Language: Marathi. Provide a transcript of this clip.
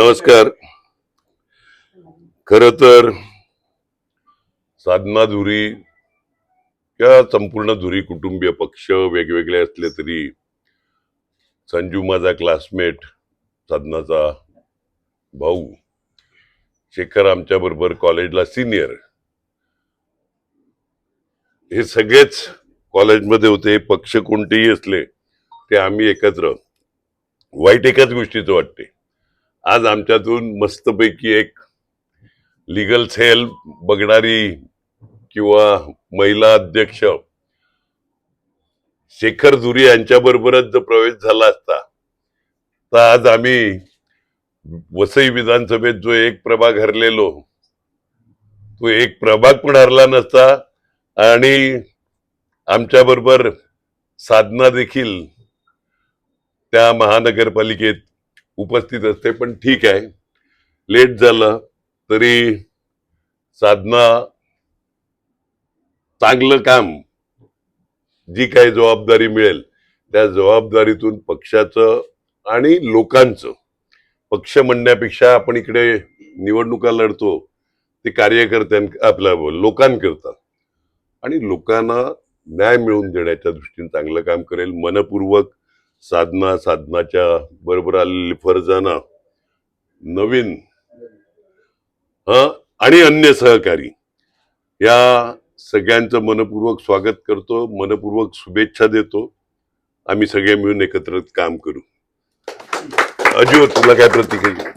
नमस्कार. खर तर साधना धुरी या संपूर्ण धुरी कुटुंबीय पक्ष वेगवेगळे असले तरी संजू माझा क्लासमेट, साधनाचा भाऊ, शेखर आमच्या बरोबर कॉलेजला सिनियर, हे सगळेच कॉलेजमध्ये होते. पक्ष कोणतेही असले ते आम्ही एकत्र. वाईट एकाच गोष्टीचं वाटते, आज आमच्यातून मस्तपैकी एक लीगल सेल बघणारी किंवा महिला अध्यक्ष शेखर धुरी यांच्या बरोबरच जर प्रवेश झाला असता तर आज आम्ही वसई विधानसभेत जो एक प्रभाग हरलेलो तो एक प्रभाग पण हरला नसता आणि आमच्या बरोबर साधना देखील त्या महानगरपालिकेत उपस्थित असते. पण ठीक आहे, लेट झालं तरी साधना चांगलं काम, जी काही जबाबदारी मिळेल त्या जबाबदारीतून पक्षाचं आणि लोकांचं, पक्ष म्हणण्यापेक्षा आपण इकडे निवडणुका लढतो ते कार्यकर्त्यां आपल्या लोकांकरता आणि लोकांना न्याय मिळवून देण्याच्या दृष्टीने चांगलं काम करेल. मनपूर्वक साधनाच्या बरोबर आलेली फरजाना, नवीन आणि अन्य सहकारी या सगळ्यांचं मनपूर्वक स्वागत करतो, मनपूर्वक शुभेच्छा देतो. आम्ही सगळे मिळून एकत्र काम करू. अजिओ, तुला काय प्रतिक्रिया?